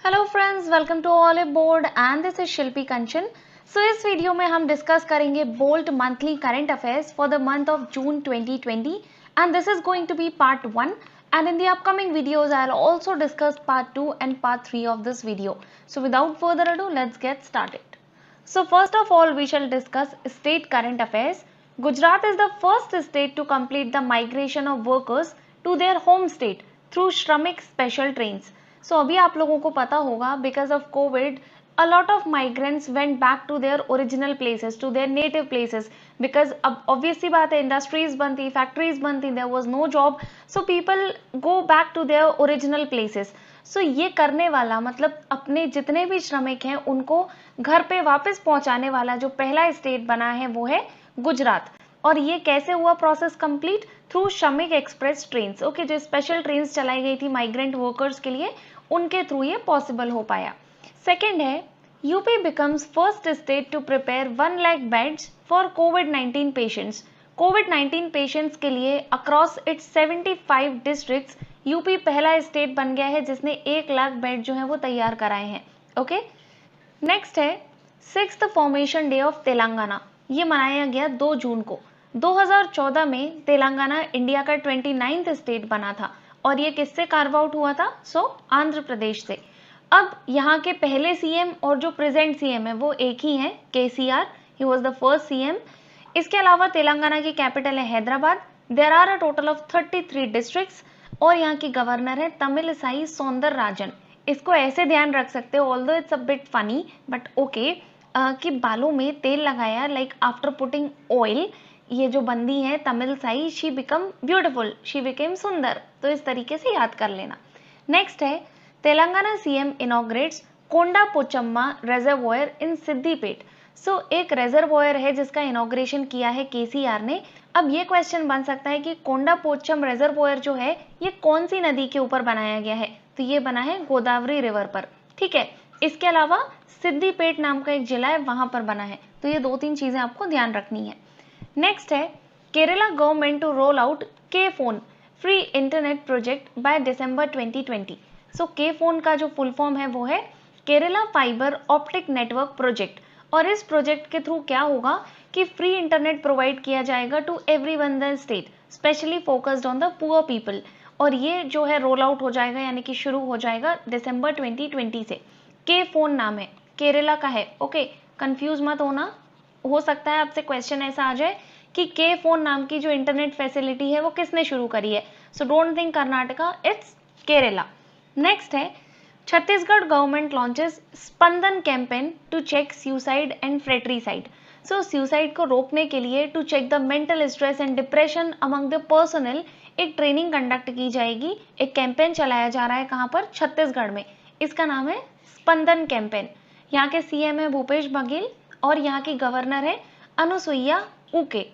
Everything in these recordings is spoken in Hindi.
Hello friends, welcome to Oliveboard and this is Shilpi Kanchan. So इस वीडियो में हम डिस्कस करेंगे bolt monthly current affairs for the month of June 2020 and this is going to be part 1 and in the upcoming videos I'll also discuss part 2 and part 3 of this video. So without further ado, let's get started. So first of all we shall discuss state current affairs. Gujarat is the first state to complete the migration of workers to their home state through Shramik special trains. So अभी आप लोगों को पता होगा because of COVID a lot of migrants went back to their original places, to their native places, because अब obvious सी बात है, industries बंद थी, factories बंद थी, there was no job, so people go back to their original places. So ये करने वाला मतलब अपने जितने भी श्रमिक हैं उनको घर पे वापस पहुंचाने वाला जो पहला स्टेट बना है वो है गुजरात। और ये कैसे हुआ प्रोसेस कंप्लीट? थ्रू श्रमिक एक्सप्रेस ट्रेन्स। ओके, जो स्पेशल ट्रेन्स चलाई गई थी माइग्रेंट वर्कर्स के लिए, उनके थ्रू ये पॉसिबल हो पाया। सेकेंड है, UP becomes first state to prepare 1 lakh beds for कोविड-19 पेशेंट्स। कोविड-19 पेशेंट्स के लिए अक्रॉस इट्स 75 डिस्ट्रिक्ट्स यूपी पहला स्टेट बन गया है जिसने 1 लाख बेड जो है वो तैयार कराए हैं। ओके, नेक्स्ट है 6th formation day of Telangana. ये मनाया गया 2 जून को। 2014 में तेलंगाना इंडिया का 29th स्टेट बना था और ये किससे कार्व आउट हुआ था? आंध्र प्रदेश से। अब यहाँ के पहले सीएम और जो प्रेजेंट सीएम है वो एक ही हैं, केसीआर, ही वाज द फर्स्ट सीएम। इसके अलावा तेलंगाना की कैपिटल है Hyderabad. There are a total of 33 districts और यहाँ की गवर्नर है तमिलिसाई सौंदरराजन। इसको ऐसे ध्यान रख सकते हो, although it's a bit funny but okay, कि बालों में तेल लगाया लाइक आफ्टर पुटिंग ऑयल। ये जो बंदी है Tamilisai, she become beautiful, she became सुंदर, तो इस तरीके से याद कर लेना। नेक्स्ट है, तेलंगाना सीएम इनॉग्रेट्स कोंडा पोचम्मा रिजर्वॉयर इन सिद्दीपेट। सो एक रिजर्वॉयर है जिसका इनॉग्रेशन किया है केसीआर ने। अब ये क्वेश्चन बन सकता है कि कोंडा पोचम रिजर्वॉयर जो है ये कौन सी नदी के ऊपर बनाया गया है? तो ये बना है गोदावरी रिवर पर। ठीक है, इसके अलावा सिद्दीपेट नाम का एक जिला है वहां पर बना है। तो ये 2-3 चीजें आपको ध्यान रखनी है। नेक्स्ट है, Kerala government to roll out K phone free internet project by December 2020। So K phone का जो फुल फॉर्म है वो है Kerala fibre optic network project. और इस प्रोजेक्ट के थ्रू क्या होगा कि फ्री इंटरनेट प्रोवाइड किया जाएगा to everyone the state, specially focused on the poor people. और ये जो है रोल आउट हो जाएगा, यानी कि शुरू हो जाएगा दिसंबर 2020 से। के फोन नाम है, केरला का है। ओके, कंफ्यूज मत होना, हो सकता है आपसे क्वेश्चन ऐसा आ जाए कि के फोन नाम की जो इंटरनेट फैसिलिटी है वो किसने शुरू करी है। So don't think Karnataka, it's Kerala. Next है, Chhattisgarh government launches Spandan campaign to check suicide and fratricide. So suicide को रोकने के लिए to check the mental stress and depression among the personal एक ट्रेनिंग कंडक्ट की जाएगी। एक कैंपेन चलाया जा रहा है, कहाँ पर? छत्तीसगढ़ में। इसका नाम है स्पंदन कैंपेन। यहाँ के सीएम है भूपेश बघेल और यहाँ की गवर्नर है Anusuiya Uike.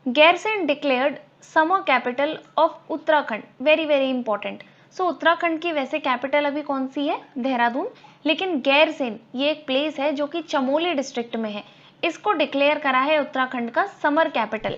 Gairsain declared summer capital of Uttarakhand, very very important. So Uttarakhand की वैसे कैपिटल अभी कौन सी है? देहरादून, लेकिन गैरसैंण ये एक प्लेस है जो कि चमोली डिस्ट्रिक्ट में है। इसको डिक्लेयर करा है उत्तराखंड का summer capital.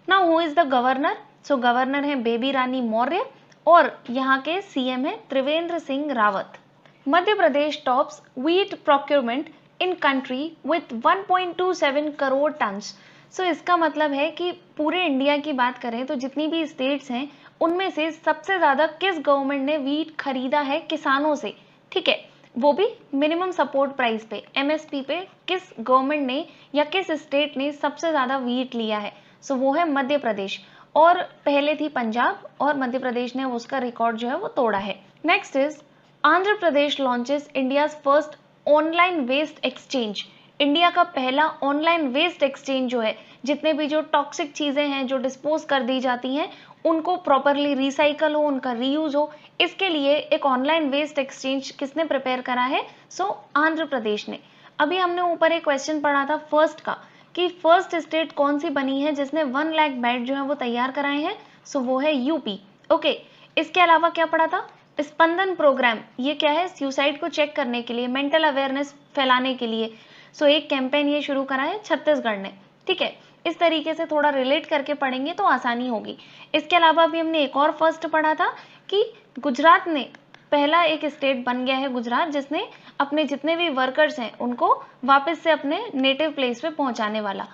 Now who is the governor? So governor है बेबी रानी मौर्य और यहाँ के सीएम है Trivendra Singh Rawat. Madhya Pradesh tops wheat procurement in country with 1.27 crore tonnes. So इसका मतलब है कि पूरे इंडिया की बात करें तो जितनी भी स्टेट्स हैं उनमें से सबसे ज्यादा किस गवर्नमेंट ने व्हीट खरीदा है किसानों से? ठीक है, वो भी मिनिमम सपोर्ट प्राइस पे, एमएसपी पे, किस गवर्नमेंट ने या किस स्टेट ने सबसे ज्यादा व्हीट लिया है? सो वो है मध्य प्रदेश, और पहले थी पंजाब और मध्य प्रदेश ने उसका रिकॉर्ड जो है वो तोड़ा है। Next is Andhra Pradesh launches India's first online waste exchange. India का पहला ऑनलाइन वेस्ट एक्सचेंज जो है, जितने भी जो टॉक्सिक चीजें हैं जो डिस्पोज कर दी जाती हैं उनको प्रॉपरली रिसाइकल हो, उनका रीयूज हो, इसके लिए एक ऑनलाइन वेस्ट एक्सचेंज किसने प्रिपेयर करा है? आंध्र प्रदेश ने। अभी हमने ऊपर एक क्वेश्चन पढ़ा था फर्स्ट का कि फर्स्ट स्टेट कौन सी बनी है जिसने 1 लाख बेड जो है वो तैयार कराए हैं? वो है यूपी। ओके, इसके अलावा क्या पढ़ा था? स्पंदन प्रोग्राम, ये क्या है? सुसाइड को चेक करने के लिए, मेंटल अवेयरनेस फैलाने के लिए। एक कैंपेन ये शुरू करा है छत्तीसगढ़ ने। ठीक है, इस तरीके से थोड़ा रिलेट करके पढ़ेंगे तो आसानी होगी। इसके अलावा भी हमने एक और फर्स्ट पढ़ा था कि गुजरात ने पहला एक स्टेट बन गया है गुजरात, जिसने अपने जितने भी वर्कर्स हैं उनको वापस से अपने नेटिव प्लेस पे पहुंचाने वाला।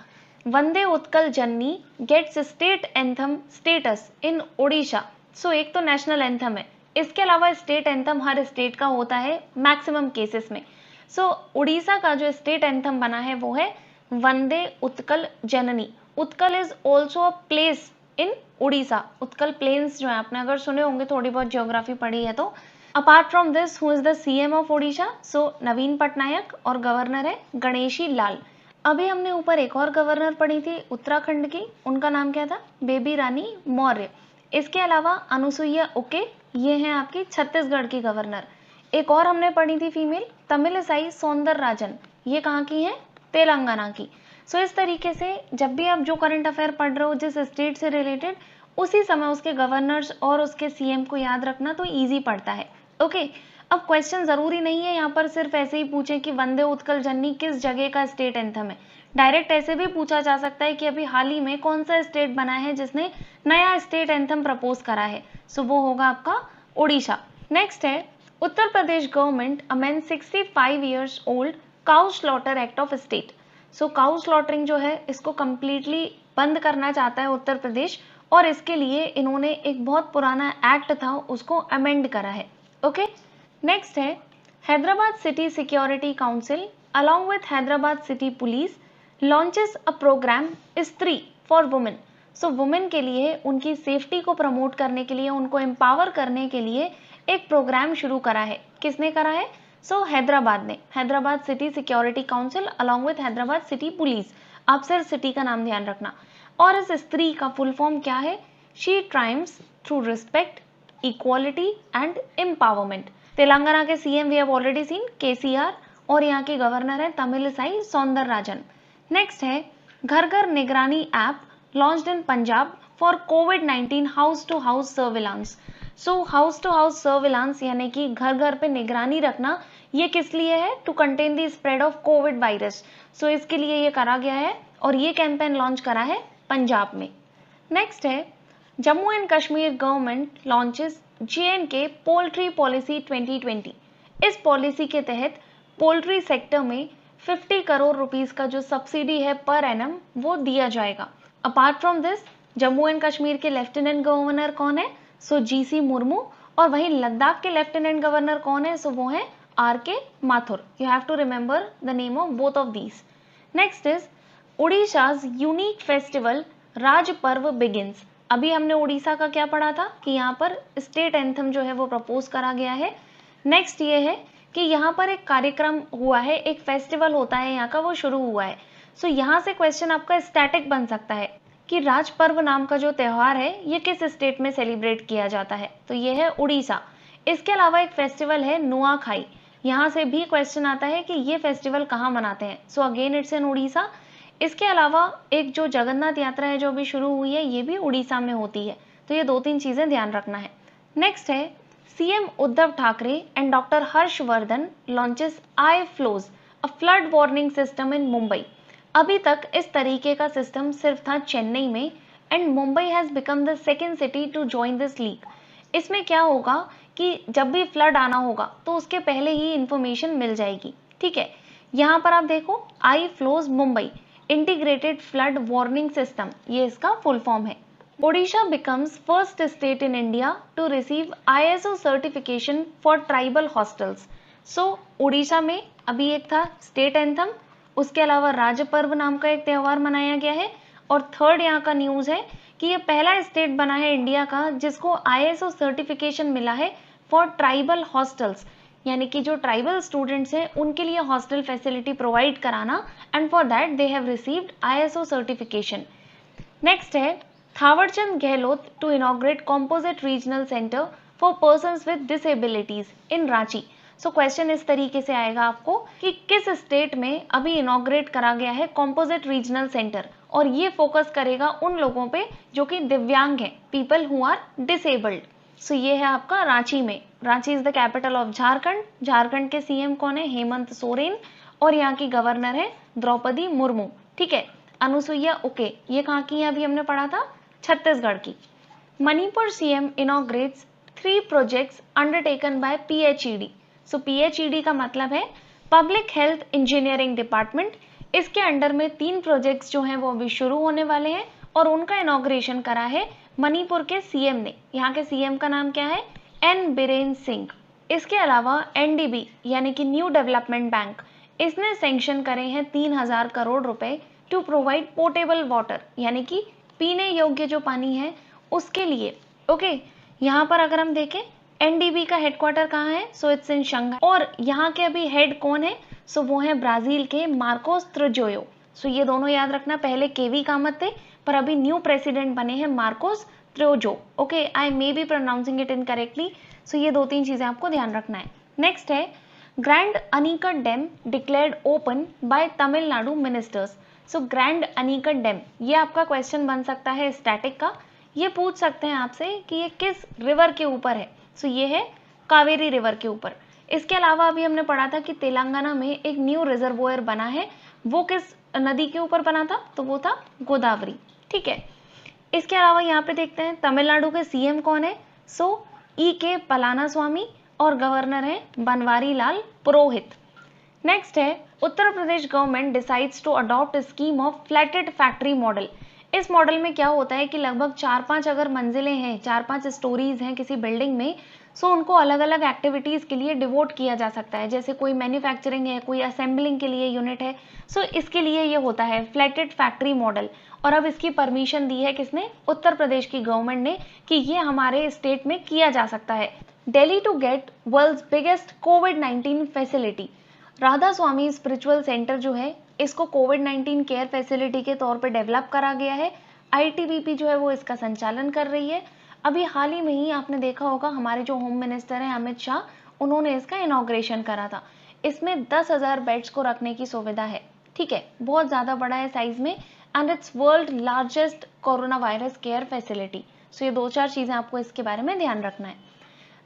Vande Utkal Janani gets state anthem status in Odisha. So एक तो नेशनल एंथम है, इसके अलावा स्टेट एंथम हर स्टेट का होता है मैक्सिमम केसेस में। सो उड़ीसा का जो स्टेट एंथम बना है वो है Vande Utkal Janani. Utkal is also a place in Orissa. Utkal plains जो है आपने अगर सुने होंगे, थोड़ी बहुत ज्योग्राफी पढ़ी है तो। Apart from this, who is the CM of Odisha? So Naveen Patnaik, और गवर्नर है गणेशी लाल। अभी हमने ऊपर एक और गवर्नर पढ़ी थी उत्तराखंड की, उनका नाम क्या था? बेबी रानी मौर्य। इसके अलावा अनुसुईया उके, ये हैं आपकी छत्तीसगढ़ की गवर्नर। एक और हमने पढ़ी थी फीमेल, तमिलिसाई सौंदरराजन, ये कहाँ की है? तेलंगाना की। सो इस तरीके से जब भी आप जो करंट अफेयर पढ़ रहे हो जिस स्टेट से रिलेटेड, उसी समय उसके गवर्नर्स और उसके सीएम को याद रखना तो इजी पड़ता है। ओके, अब क्वेश्चन जरूरी नहीं है यहाँ पर सिर्फ ऐसे ही पूछे कि वंदे उत्कल जननी किस जगह का स्टेट एंथम है। डायरेक्ट ऐसे भी पूछा जा सकता है कि अभी हाल ही में कौन सा स्टेट बना है जिसने नया स्टेट एंथम प्रपोज करा है। सो वो होगा आपका उड़ीसा। नेक्स्ट है Uttar Pradesh government amend 65 years old cow slaughter act of state. So cow slaughtering जो है इसको कम्प्लीटली बंद करना चाहता है उत्तर प्रदेश, और इसके लिए इन्होंने एक बहुत पुराना एक्ट था उसको अमेंड करा है। ओके, नेक्स्ट है Hyderabad city security council along with Hyderabad city police launches a programme Stree for women. So women के लिए उनकी सेफ्टी को प्रमोट करने के लिए, उनको एम्पावर करने के लिए एक प्रोग्राम शुरू करा है। किसने करा है? सो हैदराबाद ने, Hyderabad city security council along with Hyderabad city police. आप सिर्फ सिटी का नाम ध्यान रखना। और इस स्त्री का फुल फॉर्म क्या है? She trims through respect, equality and empowerment. Telangana के CM we have already seen KCR, और यहाँ के गवर्नर है तमिलिसाई सौंदरराजन। नेक्स्ट है घर घर निगरानी app launched in Punjab for कोविड-19 house to house surveillance. So house to house surveillance यानी कि घर घर पे निगरानी रखना, ये किस लिए है? To contain the spread of COVID virus. So इसके लिए ये करा गया है और ये कैंपेन लॉन्च करा है पंजाब में। नेक्स्ट है Jammu and Kashmir government launches J&K poultry policy 2020। इस पॉलिसी के तहत पोल्ट्री सेक्टर में 50 करोड़ रुपीस का जो सब्सिडी है पर एनम वो दिया जाएगा। Apart from this, Jammu and Kashmir के लेफ्टिनेंट गवर्नर कौन है? सो GC मुर्मू। और वहीं लद्दाख के लेफ्टिनेंट गवर्नर कौन है? सो वो है RK Mathur. You have to remember the name of both of these. Next is Orissa's unique festival Raja Parba begins. अभी हमने उड़ीसा का क्या पढ़ा था कि यहाँ पर स्टेट एंथम जो है वो प्रपोज करा गया है। नेक्स्ट ये है कि यहाँ पर एक कार्यक्रम हुआ है, एक फेस्टिवल होता है यहाँ का, वो शुरू हुआ है। सो यहाँ से क्वेश्चन आपका स्टैटिक बन सकता है कि राज पर्व नाम का जो त्यौहार है ये किस स्टेट में सेलिब्रेट किया जाता है? तो ये है उड़ीसा। इसके अलावा एक फेस्टिवल है नुआखाई, यहाँ से भी क्वेश्चन आता है कि ये फेस्टिवल कहाँ मनाते हैं। So again it's in Orissa. इसके अलावा एक जो जगन्नाथ यात्रा है जो अभी शुरू हुई है, ये भी उड़ीसा में होती है। तो ये 2-3 चीजें ध्यान रखना है। नेक्स्ट है CM Uddhav Thackeray and doctor Harshvardhan launches I flows a flood warning system in Mumbai. अभी तक इस तरीके का सिस्टम सिर्फ था चेन्नई में, and Mumbai has become the second city to join this league. इसमें क्या होगा कि जब भी फ्लड आना होगा तो उसके पहले ही इंफॉर्मेशन मिल जाएगी। ठीक है, यहाँ पर आप देखो I flows Mumbai integrated flood warning system, ये इसका फुल फॉर्म है। Odisha becomes first state in India to receive ISO certification for tribal hostels. So Orissa में अभी एक था स्टेट एंथम, उसके अलावा राज पर्व नाम का एक त्यौहार मनाया गया है, और थर्ड यहाँ का न्यूज है कि ये पहला स्टेट बना है इंडिया का जिसको ISO सर्टिफिकेशन मिला है फॉर ट्राइबल हॉस्टल्स, यानी कि जो ट्राइबल स्टूडेंट्स हैं उनके लिए हॉस्टल फैसिलिटी प्रोवाइड कराना, and for that they have received ISO certification. Next है Thawarchand Gehlot to inaugurate composite regional centre for persons with disabilities in Ranchi. So question इस तरीके से आएगा आपको कि किस स्टेट में अभी इनॉग्रेट करा गया है कॉम्पोजिट रीजनल सेंटर, और ये फोकस करेगा उन लोगों पे जो कि दिव्यांग हैं, पीपल हु आर डिसेबल्ड। सो ये है आपका रांची में। Ranchi is the capital of Jharkhand. Jharkhand के सीएम कौन है? हेमंत सोरेन। और यहाँ की गवर्नर है द्रौपदी मुर्मू। ठीक है, अनुसुईया उके, ये कहाँ की है? अभी हमने पढ़ा था छत्तीसगढ़ की। Manipur CM inaugurates 3 projects undertaken by PHED. So PHED का मतलब है पब्लिक हेल्थ इंजीनियरिंग डिपार्टमेंट। इसके अंडर में 3 प्रोजेक्ट्स जो हैं वो अभी शुरू होने वाले हैं और उनका इनॉग्रेशन करा है मणिपुर के सीएम ने। यहाँ के सीएम का नाम क्या है? एन बीरेन सिंह। इसके अलावा एनडीबी यानी कि न्यू डेवलपमेंट बैंक, इसने सैंक्शन करे हैं 3000 करोड़ रुपए टू प्रोवाइड पोर्टेबल वाटर, यानी कि पीने योग्य जो पानी है उसके लिए। ओके, यहाँ पर अगर हम देखें एनडीबी का हेडक्वार्टर कहाँ है? So it's in Shanghai. और यहाँ के अभी हेड कौन है? सो वो है ब्राजील के मार्कोस त्रिजोयो। सो ये दोनों याद रखना, पहले केवी कामत थे पर अभी न्यू प्रेसिडेंट बने हैं मार्कोस त्रिजो। Okay, I may be pronouncing it incorrectly. So ये 2-3 चीजें आपको ध्यान रखना है। नेक्स्ट है grand Anicut dam declared open by Tamil Nadu ministers. So grand Anicut dam, ये आपका क्वेश्चन बन सकता है स्टैटिक का। ये पूछ सकते हैं आपसे कि ये किस रिवर के ऊपर है। सो ये है कावेरी रिवर के ऊपर। इसके अलावा अभी हमने पढ़ा था कि तेलंगाना में एक न्यू रिजर्वोयर बना है, वो किस नदी के ऊपर बना था? तो वो था गोदावरी। ठीक है, इसके अलावा यहाँ पे देखते हैं तमिलनाडु के सीएम कौन है? सो E.K. पलानास्वामी और गवर्नर है बनवारी लाल पुरोहित। नेक्स्ट है Uttar Pradesh government decides to adopt scheme of flatted factory model. इस मॉडल में क्या होता है कि लगभग 4-5 अगर मंजिलें हैं, 4-5 स्टोरीज हैं किसी बिल्डिंग में, सो उनको अलग अलग एक्टिविटीज के लिए डिवोट किया जा सकता है। जैसे कोई मैन्युफैक्चरिंग है, कोई असेंबलिंग के लिए यूनिट है, सो इसके लिए ये होता है फ्लैटेड फैक्ट्री मॉडल। और अब इसकी परमिशन दी है किसने? उत्तर प्रदेश की गवर्नमेंट ने, कि ये हमारे स्टेट में किया जा सकता है। Delhi to get world's biggest कोविड-19 facility. Radha Swami spiritual centre जो है, इसको कोविड-19 केयर फैसिलिटी के तौर पे डेवलप करा गया है। आईटीबीपी जो है वो इसका संचालन कर रही है। अभी हाल ही में ही आपने देखा होगा हमारे जो होम मिनिस्टर हैं अमित शाह, उन्होंने इसका इनॉग्रेशन करा था। इसमें 10,000 बेड्स को रखने की सुविधा है। ठीक है, बहुत ज़्यादा बड़ा है साइज में, and it's world largest corona virus care facility. So ये 2-4 चीज़ें आपको इसके बारे में ध्यान रखना है।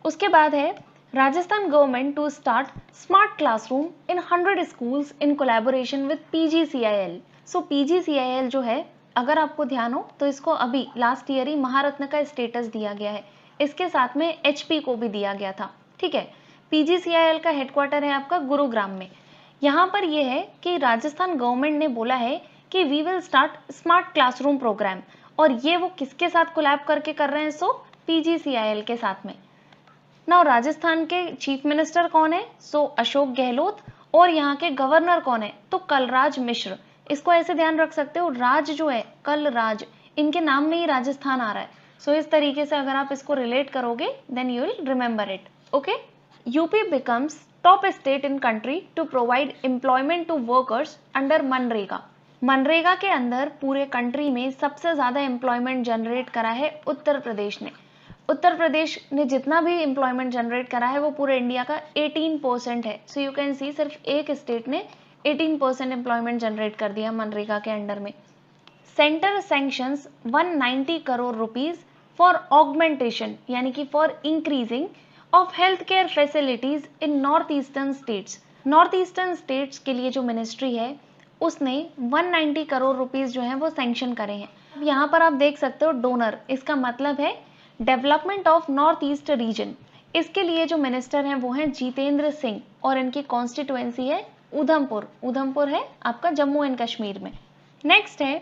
उसके बाद है Rajasthan government to start smart classroom in 100 schools in collaboration with PGCIL। सो PGCIL जो है, अगर आपको ध्यान हो तो इसको अभी लास्ट ईयर ही महारत्न का स्टेटस दिया गया है। इसके साथ में HP को भी दिया गया था। ठीक है, PGCIL का हेडक्वार्टर है आपका गुरुग्राम में। यहाँ पर यह है कि राजस्थान गवर्नमेंट ने बोला है कि we will start smart classroom programme, और ये वो किसके साथ कोलैब करके कर रहे हैं? सो PGCIL के साथ में। नाउ राजस्थान के चीफ मिनिस्टर कौन है? सो अशोक गहलोत। और यहाँ के गवर्नर कौन है? तो कलराज मिश्र। इसको ऐसे ध्यान रख सकते हो, राज जो है कलराज, इनके नाम में ही राजस्थान आ रहा है। सो इस तरीके से अगर आप इसको रिलेट करोगे then you will remember it. Okay, UP becomes top state in country to provide employment to workers under MNREGA. MNREGA के अंदर पूरे कंट्री में सबसे ज्यादा एम्प्लॉयमेंट जनरेट करा है उत्तर प्रदेश ने। उत्तर प्रदेश ने जितना भी एम्प्लॉयमेंट जनरेट करा है वो पूरे इंडिया का 18% है। सो यू कैन सी सिर्फ एक स्टेट ने 18% एम्प्लॉयमेंट जनरेट कर दिया मनरेगा के अंडर में। Centre sanctions 190 crore rupees for augmentation, यानी कि for increasing of health care facilities in north eastern states. North eastern states के लिए जो मिनिस्ट्री है उसने 190 करोड़ रुपीज जो है वो सैंक्शन करे हैं। यहाँ पर आप देख सकते हो डोनर, इसका मतलब है development of north east region. इसके लिए जो मिनिस्टर हैं वो हैं जितेंद्र सिंह, और इनकी कॉन्स्टिट्यूएंसी है उधमपुर। उधमपुर है आपका जम्मू एंड कश्मीर में। नेक्स्ट है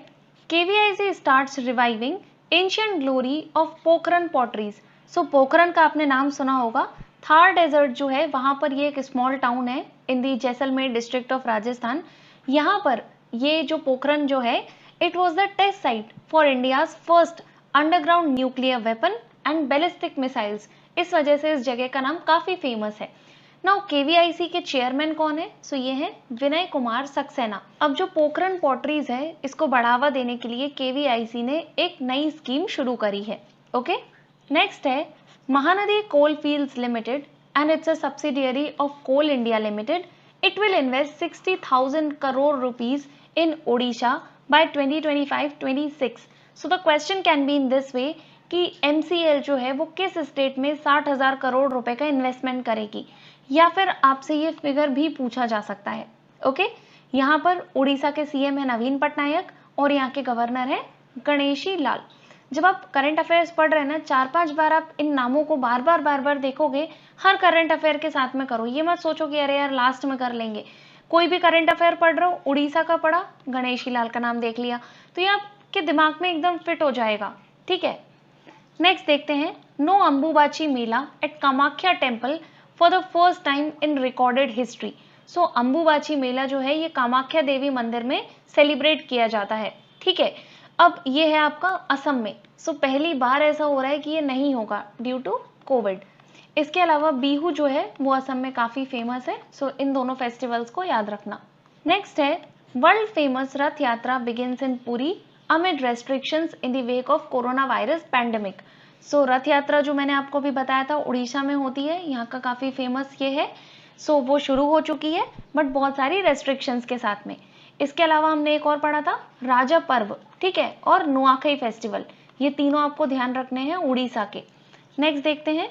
KVIC starts reviving ancient glory of Pokhran potteries. So Pokhran का आपने नाम सुना होगा। थार डेजर्ट जो है वहां पर ये एक स्मॉल टाउन है in the Jaisalmer district of Rajasthan. यहाँ पर ये जो पोखरन जो है, it was the test site for India's first underground nuclear weapon and ballistic missiles. इस वजह से इस जगह का नाम काफी फेमस है। नाउ KVIC के चेयरमैन कौन है? सो ये है विनय कुमार सक्सेना। अब जो पोखरन पॉटरीज है इसको बढ़ावा देने के लिए KVIC ने एक नई स्कीम शुरू करी है। ओके, नेक्स्ट है Mahanadi coalfields limited and it's a subsidiary of coal India limited. It will invest 60,000 crore rupees in Odisha by 2025-26. So the question can be in this way कि MCL जो है वो किस स्टेट में 60,000 करोड़ रुपए का इन्वेस्टमेंट करेगी, या फिर आपसे ये फिगर भी पूछा जा सकता है। ओके, यहाँ पर उड़ीसा के CM है नवीन पटनायक और यहाँ के गवर्नर है गणेशी लाल। जब आप करंट अफेयर्स पढ़ रहे हैं ना, 4-5 बार आप इन नामों को बार बार देखोगे, हर करंट अफेयर के साथ में करो। ये मत सोचो कि अरे यार लास्ट में कर लेंगे। कोई भी करंट अफेयर पढ़ रहे हो, उड़ीसा का पढ़ा, गणेशी लाल का नाम देख लिया, तो ये आपके दिमाग में एकदम फिट हो जाएगा। ठीक है, नेक्स्ट देखते हैं, no Ambubachi mela at Kamakhya temple for the first time in recorded history. So Ambubachi mela जो है ये कामाख्या देवी मंदिर में सेलिब्रेट किया जाता है। ठीक है, अब ये है आपका असम में। सो पहली बार ऐसा हो रहा है कि ये नहीं होगा ड्यू टू कोविड। इसके अलावा बिहू जो है वो असम में काफी फेमस है। सो इन दोनों फेस्टिवल्स को याद रखना। नेक्स्ट है, world famous Rath Yatra begins in Puri amid restrictions in the wake of corona virus pandemic. So Rath Yatra जो मैंने आपको भी बताया था उड़ीसा में होती है, यहाँ का काफी फेमस ये है। सो वो शुरू हो चुकी है बट बहुत सारी रेस्ट्रिक्शंस के साथ में। इसके अलावा हमने एक और पढ़ा था, राजा पर्व, ठीक है, और नुआखई फेस्टिवल। ये तीनों आपको ध्यान रखने हैं उड़ीसा के। नेक्स्ट देखते हैं,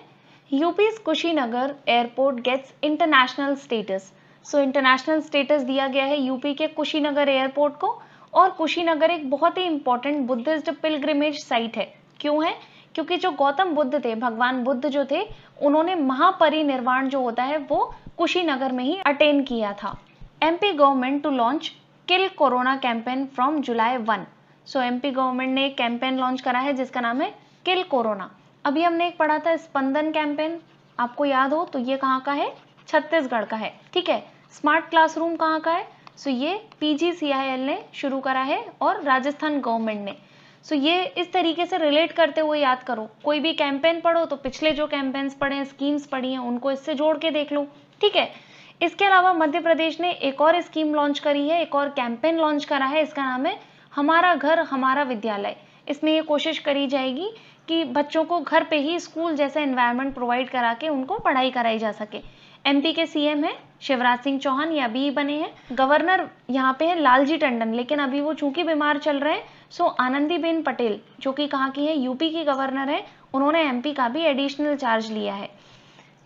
UP's Kushinagar airport gets international status. So international status दिया गया है यूपी के कुशीनगर एयरपोर्ट को। और कुशीनगर एक बहुत ही इंपॉर्टेंट बुद्धिस्ट पिलग्रिमेज साइट है। क्यों है? क्योंकि जो गौतम बुद्ध थे, भगवान बुद्ध जो थे, उन्होंने महापरिनिर्वाण जो होता है वो कुशीनगर में ही अटेन किया था। MP government to launch kill corona campaign from July 1। सो एमपी गवर्नमेंट ने एक कैंपेन लॉन्च करा है जिसका नाम है किल कोरोना। अभी हमने एक पढ़ा था स्पंदन कैंपेन, आपको याद हो तो ये कहाँ का है? छत्तीसगढ़ का है। ठीक है, स्मार्ट क्लासरूम कहाँ का है? सो ये PGCIL ने शुरू करा है और राजस्थान गवर्नमेंट ने। सो ये इस तरीके से रिलेट करते हुए याद करो। कोई भी कैंपेन पढ़ो तो पिछले जो कैंपेन्स पढ़े हैं, स्कीम्स पढ़ी हैं, उनको इससे जोड़ के देख लो। ठीक है, इसके अलावा मध्य प्रदेश ने एक और स्कीम लॉन्च करी है, एक और कैंपेन लॉन्च करा है, इसका नाम है हमारा घर हमारा विद्यालय। इसमें ये कोशिश करी जाएगी कि बच्चों को घर पे ही स्कूल जैसा एनवायरनमेंट प्रोवाइड करा के उनको पढ़ाई कराई जा सके। MP के CM है शिवराज सिंह चौहान, ये अभी ही बने हैं। गवर्नर यहाँ पे है लालजी टंडन, लेकिन अभी वो चूंकि बीमार चल रहे हैं, सो आनंदीबेन पटेल जो कि कहाँ की है? यूपी की गवर्नर है, उन्होंने MP का भी एडिशनल चार्ज लिया है।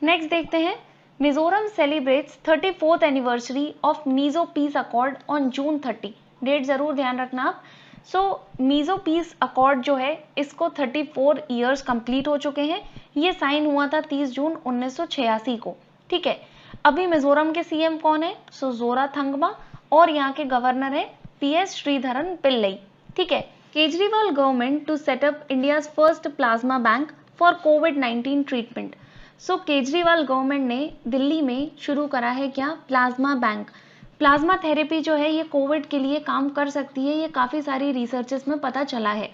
नेक्स्ट देखते हैं, Mizoram celebrates 34th anniversary of Mizo peace accord on June 30। Date जरूर ध्यान रखना आप। सो मीजो पीस अकॉर्ड जो है इसको 34 ईयर्स कंप्लीट हो चुके हैं। ये साइन हुआ था 30 जून 1986 को। ठीक है, अभी मिजोरम के CM कौन है? सो जोराथंगमा, और यहाँ के गवर्नर है PS श्रीधरन पिल्लई। ठीक है, Kejriwal government to set up India's first plasma bank for कोविड-19 ट्रीटमेंट। सो केजरीवाल गवर्नमेंट ने दिल्ली में शुरू करा है क्या? Plasma bank. प्लाज्मा थेरेपी जो है ये कोविड के लिए काम कर सकती है, ये काफ़ी सारी रिसर्चेस में पता चला है।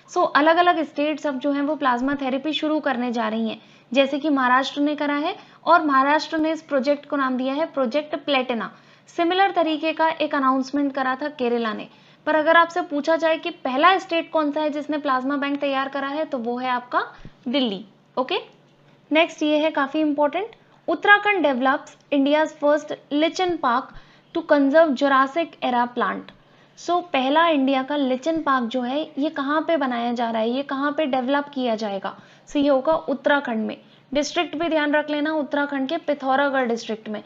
सो अलग अलग स्टेट्स अब जो हैं वो प्लाज्मा थेरेपी शुरू करने जा रही हैं, जैसे कि महाराष्ट्र ने करा है, और महाराष्ट्र ने इस प्रोजेक्ट को नाम दिया है प्रोजेक्ट प्लेटिना। सिमिलर तरीके का एक अनाउंसमेंट करा था केरला ने। पर अगर आपसे पूछा जाए कि पहला स्टेट कौन सा है जिसने प्लाज्मा बैंक तैयार करा है, तो वो है आपका दिल्ली। ओके, नेक्स्ट ये है काफ़ी important, Uttarakhand develops India's first lichen park to conserve Jurassic era plant. So पहला इंडिया का लिचन पार्क जो है ये कहाँ पे बनाया जा रहा है, ये कहाँ पे डेवलप किया जाएगा? सो ये होगा उत्तराखंड में। डिस्ट्रिक्ट भी ध्यान रख लेना, उत्तराखंड के पिथौरागढ़ डिस्ट्रिक्ट में।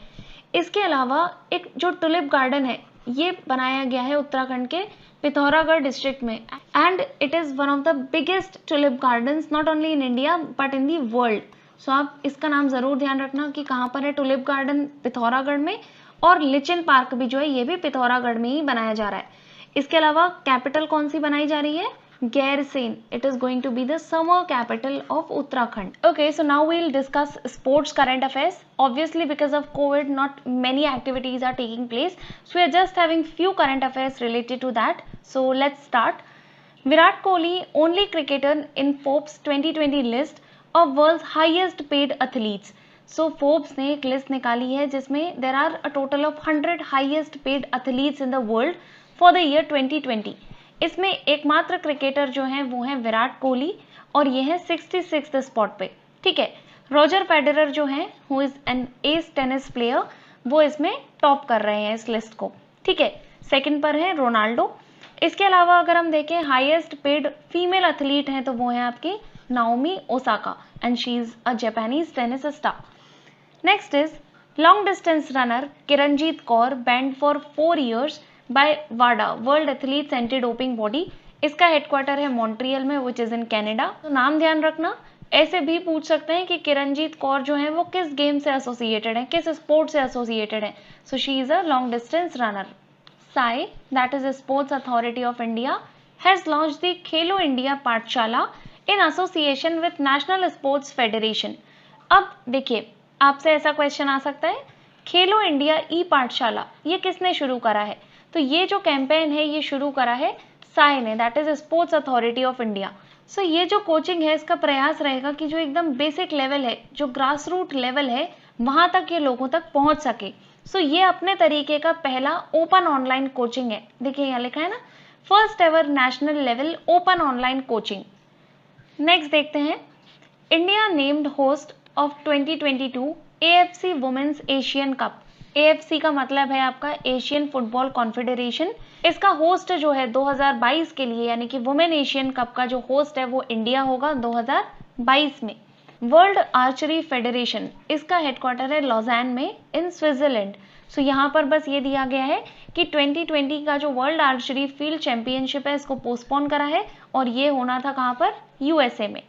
इसके अलावा एक जो टुलिप गार्डन है ये बनाया गया है उत्तराखंड के पिथौरागढ़ डिस्ट्रिक्ट में, and it is one of the biggest tulip gardens not only in India but in the world. So आप इसका नाम जरूर ध्यान रखना कि कहाँ पर है टुलिप गार्डन, पिथौरागढ़ में, और लिचन पार्क भी जो है ये भी पिथौरागढ़ में ही बनाया जा रहा है। इसके अलावा कैपिटल कौन सी बनाई जा रही है? Gairsain. It is going to be the summer capital of Uttarakhand. Okay, so now we will discuss sports current affairs. Obviously because of COVID not many activities are taking place, so we are just having few current affairs related to that. So let's start. Virat Kohli only cricketer in Forbes 2020 list of world's highest paid athletes. So Forbes ने एक लिस्ट निकाली है जिसमें there are a total of 100 highest paid athletes in the world for the year 2020. इसमें एकमात्र क्रिकेटर जो हैं वो हैं विराट कोहली, और ये है 66th स्पॉट पे। ठीक है, रॉजर फेडरर जो हैं who is an S tennis player, वो इसमें टॉप कर रहे हैं इस लिस्ट को। ठीक है, सेकंड पर है रोनाल्डो। इसके अलावा अगर हम देखें हाईएस्ट पेड फीमेल एथलीट हैं तो वो है आपकी Naomi Osaka, and she is a Japanese tennis star. Next is long distance runner Kiranjeet Kaur banned for 4 years by वाडा, world athletics anti doping body. इसका हेडक्वार्टर है मॉन्ट्रियल में विच इज इन कनाडा। तो नाम ध्यान रखना। ऐसे भी पूछ सकते हैं कि किरणजीत कौर जो है वो किस गेम से एसोसिएटेड है, किस स्पोर्ट से एसोसिएटेड है। So she is a long distance runner. Sai, that is sports authority of India, has launch the Khelo India पाठशाला in association with national sports federation. अब देखिए, आपसे ऐसा क्वेश्चन आ सकता है, खेलो इंडिया ई पाठशाला ये किसने शुरू करा है? तो ये जो कैंपेन है ये शुरू करा है साई ने, that is sports authority of India. So ये जो कोचिंग है इसका प्रयास रहेगा कि जो एकदम बेसिक लेवल है, जो ग्रास रूट लेवल है, वहां तक ये लोगों तक पहुंच सके। सो ये अपने तरीके का पहला ओपन ऑनलाइन कोचिंग है। देखिए यहाँ लिखा है ना, first ever national level open online coaching. Next देखते हैं, India named host of 2022 AFC women's Asian cup. AFC का मतलब है आपका एशियन फुटबॉल कॉन्फेडरेशन। इसका होस्ट जो है 2022 के लिए, यानी कि वुमेन एशियन कप का जो होस्ट है वो इंडिया होगा 2022 में। वर्ल्ड आर्चरी फेडरेशन, इसका हेडक्वार्टर है लॉज़ैन में इन स्विट्जरलैंड। सो यहाँ पर बस ये दिया गया है कि 2020 का जो वर्ल्ड आर्चरी फील्ड चैंपियनशिप है इसको पोस्टपोन करा है और ये होना था कहाँ पर, USA में।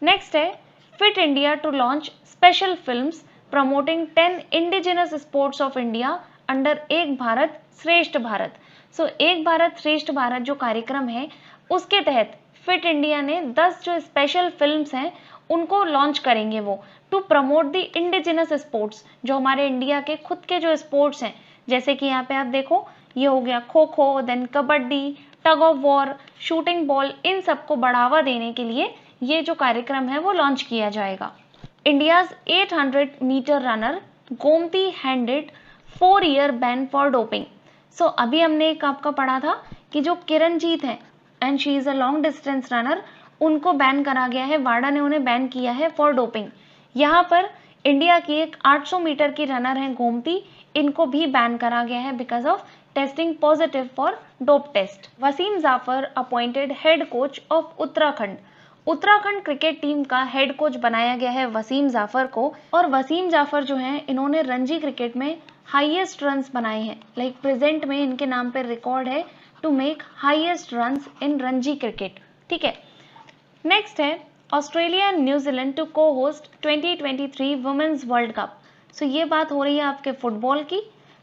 नेक्स्ट है, Fit India to launch special films promoting 10 indigenous sports of India under Ek Bharat श्रेष्ठ भारत। सो एक भारत श्रेष्ठ भारत जो कार्यक्रम है उसके तहत फिट इंडिया ने 10 जो स्पेशल फिल्म्स हैं उनको लॉन्च करेंगे वो, to promote the indigenous sports, जो हमारे इंडिया के खुद के जो स्पोर्ट्स हैं। जैसे कि यहाँ पे आप देखो, ये हो गया kho kho, then kabaddi, tug of war, shooting ball, इन सबको बढ़ावा देने के लिए ये जो कार्यक्रम है वो लॉन्च किया जाएगा। India's 800 metre runner Gomathi handed 4-year ban for doping. So अभी हमने एक आपका पढ़ा था कि जो किरणजीत हैं and she is a long distance runner, उनको बैन करा गया है, वाडा ने उन्हें बैन किया है फॉर डोपिंग। यहाँ पर इंडिया की एक 800 मीटर की रनर है गोमती, इनको भी बैन करा गया है because of testing positive for dope test. Wasim Jaffer appointed head coach of Uttarakhand. Uttarakhand cricket team का हेड कोच बनाया गया है वसीम जाफर को। और वसीम जाफर जो हैं इन्होंने रणजी क्रिकेट में हाईएस्ट रन्स बनाए हैं, लाइक प्रेजेंट में इनके नाम पर रिकॉर्ड है to make highest runs in Ranji cricket. ठीक है, नेक्स्ट है, ऑस्ट्रेलिया एंड न्यूजीलैंड टू को होस्ट 2023 वुमेन्स वर्ल्ड कप। सो ये बात हो रही है आपके फुटबॉल की।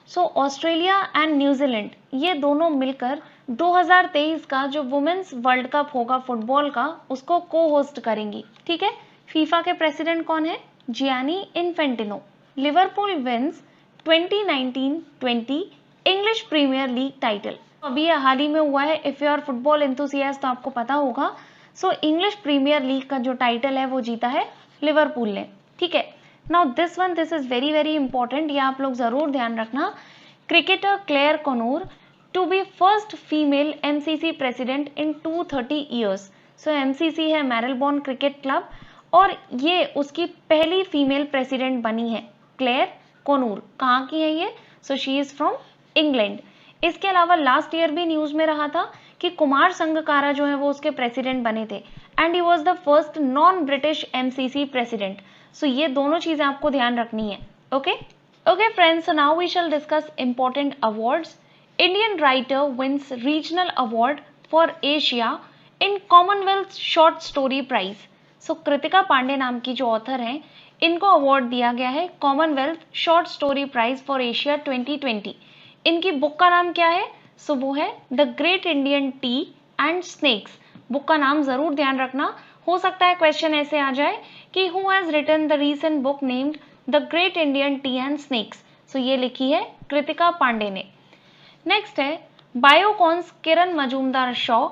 सो ऑस्ट्रेलिया एंड न्यूजीलैंड ये दोनों मिलकर 2023 का जो वुमेन्स वर्ल्ड कप होगा फुटबॉल का उसको को होस्ट करेंगी। ठीक है, फीफा के प्रेसिडेंट कौन है, Gianni Infantino. Liverpool wins 2019-20 English Premier League title. अभी हाल ही में हुआ है, if you are football enthusiast तो आपको पता होगा। सो इंग्लिश प्रीमियर लीग का जो टाइटल है वो जीता है लिवरपूल ने। ठीक है, now this is very very important, ये आप लोग जरूर ध्यान रखना। Cricketer Clare Connor to be first female MCC president in 230 years. So MCC है मैरिलबॉर्न क्रिकेट क्लब और ये उसकी पहली फीमेल प्रेसिडेंट बनी है क्लेयर कॉनूर। कहाँ की है ये, so she is from England. इसके अलावा लास्ट ईयर भी न्यूज में रहा था कि कुमार संगकारा जो है वो उसके प्रेसिडेंट बने थे and he was the first non British MCC president. So ये दोनों चीजें आपको ध्यान रखनी है। Okay friends, so now we shall discuss important awards. Indian writer wins regional award for Asia in Commonwealth short story prize. So Kritika Pande नाम की जो ऑथर हैं इनको अवार्ड दिया गया है Commonwealth short story prize for Asia 2020। इनकी बुक का नाम क्या है, सो वो है the great Indian tea and snacks. Book का नाम जरूर ध्यान रखना, हो सकता है क्वेश्चन ऐसे आ जाए कि who has written the recent book named the great Indian tea and snacks. So ये लिखी है कृतिका पांडे ने। नेक्स्ट है, Biocon's Kiran Mazumdar Shaw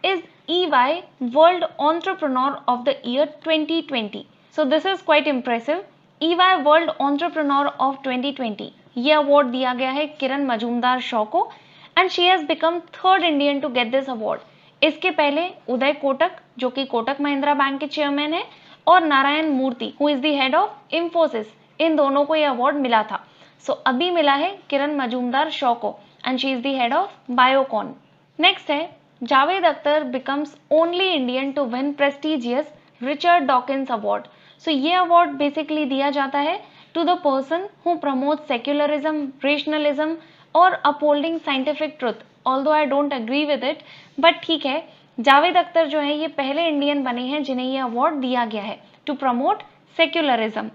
is EY world entrepreneur of the year 2020। So this is quite impressive. EY world entrepreneur of 2020 ये अवार्ड दिया गया है किरण मजूमदार शॉ को and she has become third Indian to get this award. इसके पहले उदय कोटक जो कि कोटक महिंद्रा बैंक के चेयरमैन है और Narayana Murthy who is the head of Infosys, इन दोनों को यह अवार्ड मिला था। सो अभी मिला है किरण मजूमदार शॉ को and she is the head of Biocon. Next है, Javed Akhtar becomes only Indian to win prestigious Richard Dawkins award. So ये अवार्ड बेसिकली दिया जाता है to the person who promote secularism, rationalism और upholding scientific truth. Although I don't agree with it, but ठीक है, जावेद अख्तर जो है ये पहले इंडियन बने हैं जिन्हें ये अवार्ड दिया गया है to promote secularism.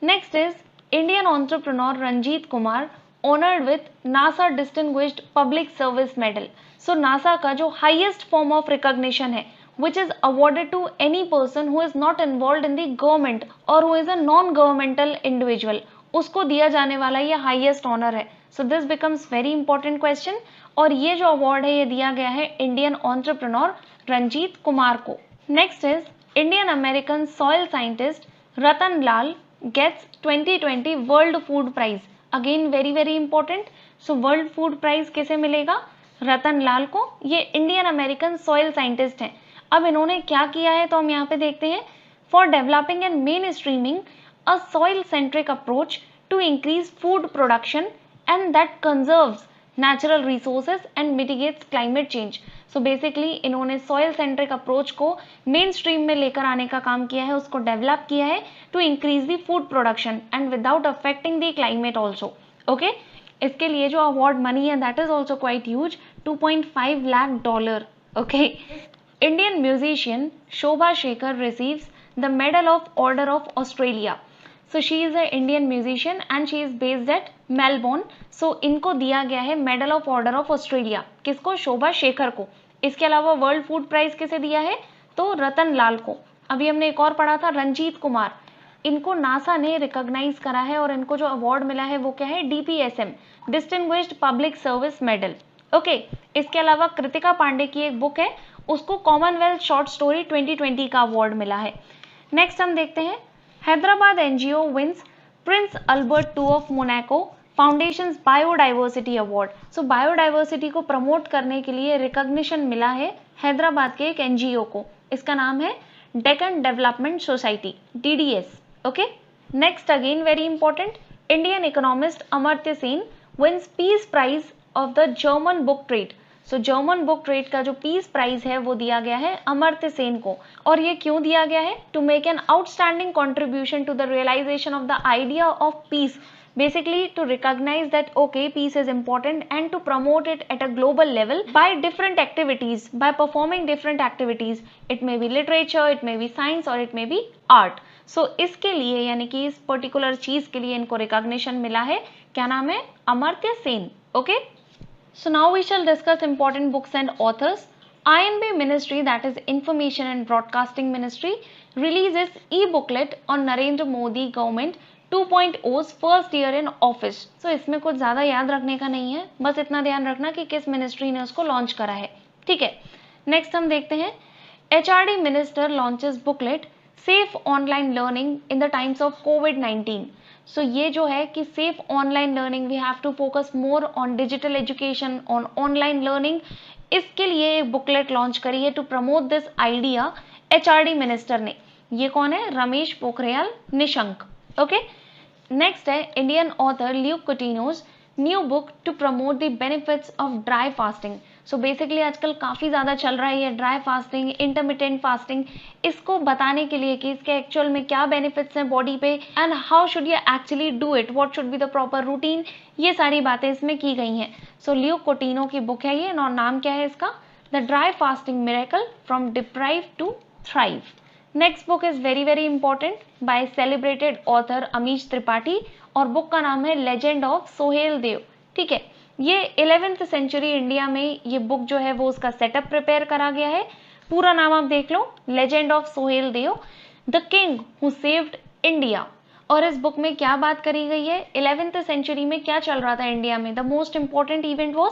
Next is Indian entrepreneur Ranjit Kumar honoured with NASA distinguished public service medal. So NASA का जो हाईएस्ट फॉर्म ऑफ रिकॉग्निशन है which is awarded to any person who is not involved in the government or who is a non-governmental individual, उसको दिया जाने वाला ये हाईएस्ट ऑनर है। So this becomes very important question, और ये जो अवार्ड है ये दिया गया है इंडियन एंटरप्रेन्योर रंजीत कुमार को। Next is Indian American soil scientist Ratan Lal gets 2020 world food prize. Again very very important. So world food prize किसे मिलेगा? रतन लाल को। ये इंडियन अमेरिकन सॉइल साइंटिस्ट हैं। अब इन्होंने क्या किया है तो हम यहाँ पे देखते हैं, for developing and main streaming a soil centric approach to increase food production and that conserves natural resources and mitigates climate change. So basically इन्होंने सॉइल सेंट्रिक अप्रोच को मेन स्ट्रीम में लेकर आने का काम किया है, उसको डेवलप किया है to increase the food production and without affecting the climate also. Okay, इसके लिए जो अवार्ड मनी है that is also quite huge, $2.5 lakh. Okay, Indian musician Shobha Shekhar receives the Medal of Order of Australia. So she is an Indian musician and she is based at Melbourne. So इनको दिया गया है Medal of Order of Australia। किसको? शोभा शेखर को। इसके अलावा वर्ल्ड फूड प्राइज किसे दिया है? तो रतन लाल को। अभी हमने एक और पढ़ा था रंजीत कुमार, इनको नासा ने रिकॉग्नाइज करा है और इनको जो अवार्ड मिला है वो क्या है? DPSM distinguished public service medal. Okay, इसके अलावा कृतिका पांडे की एक बुक है, उसको कॉमनवेल्थ शॉर्ट स्टोरी 2020 का अवार्ड मिला है। नेक्स्ट हम देखते हैं, Hyderabad NGO wins Prince Albert II of Monaco foundations biodiversity award. So biodiversity को प्रमोट करने के लिए रिकॉग्निशन मिला है हैदराबाद के एक एनजीओ को, इसका नाम है Deccan development society, DDS। Okay, next again very important, Indian economist Amartya Sen wins peace prize of the German book trade. So German book trade का जो पीस प्राइज है वो दिया गया है अमर्त्य सेन को। और ये क्यों दिया गया है? To make an outstanding contribution to the realisation of the idea of peace, basically to recognize that okay, peace is important and to promote it at a global level by different activities, by performing different activities. It may be literature, it may be science or it may be art. So इसके लिए यानी कि इस पर्टिकुलर चीज के लिए इनको रिकॉग्निशन मिला है। क्या नाम है? Amartya Sen. Okay, so now we shall discuss important books and authors. INB Ministry, that is Information and Broadcasting Ministry, releases e-booklet on Narendra Modi government 2.0's first year in office. So इसमें कुछ ज़्यादा याद रखने का नहीं है, बस इतना ध्यान रखना कि किस मिनिस्ट्री ने उसको लॉन्च करा है। ठीक है, नेक्स्ट हम देखते हैं, HRD minister launches booklet safe online learning in the times of कोविड-19। सो ये जो है कि safe online learning, we have to focus more on digital education, on online learning, इसके लिए एक बुकलेट लॉन्च करी है to promote this idea HRD minister ने। ये कौन है? रमेश पोखरियाल निशंक। ओके, नेक्स्ट है Indian author Luke Coutinho's new book to promote the benefits of dry fasting. So basically आजकल काफ़ी ज़्यादा चल रहा है ये ड्राई फास्टिंग, इंटरमिटेंट फास्टिंग, इसको बताने के लिए कि इसके एक्चुअल में क्या बेनिफिट्स हैं बॉडी पे and how should you actually do it, what should be the proper routine, ये सारी बातें इसमें की गई हैं। सो ल्यूक कुटिनो की बुक है ये, और नाम क्या है इसका? The dry fasting miracle from deprive to thrive. Next book is very very important by celebrated author Amish Tripathi, और बुक का नाम है लेजेंड ऑफ सोहेल देव। ठीक है, ये 11th सेंचुरी इंडिया में ये बुक जो है वो उसका सेटअप प्रिपेयर करा गया है। पूरा नाम आप देख लो, legend of Suheldev, the king who saved India. और इस बुक में क्या बात करी गई है? 11th सेंचुरी में क्या चल रहा था इंडिया में? The most important event was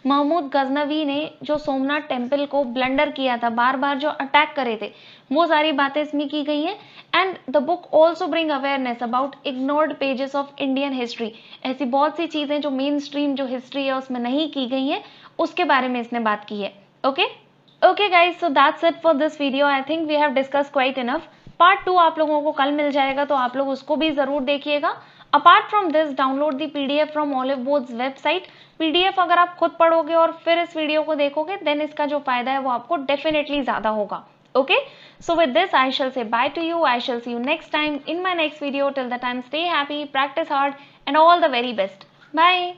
Mahmud Ghaznavi ने जो सोमनाथ टेम्पल को ब्लंडर किया था, बार बार जो अटैक करे थे, वो सारी बातें इसमें की गई हैं। And the book also bring awareness about ignored pages of Indian history. ऐसी बहुत सी चीजें जो मेन स्ट्रीम जो हिस्ट्री है उसमें नहीं की गई हैं, उसके बारे में इसने बात की है। Okay guys, so that's it for this video. I think we have discussed quite enough. Part 2 आप लोगों को कल मिल जाएगा, तो आप लोग उसको भी जरूर देखिएगा। Apart from this, download the PDF from olive boards website. PDF अगर आप खुद पढ़ोगे और फिर इस वीडियो को देखोगे, देन इसका जो फायदा है वो आपको डेफिनेटली ज्यादा होगा। Okay, so with this I shall say bye to you. I shall see you next time in my next video. Till the time, stay happy, practice hard, and all the very best. Bye.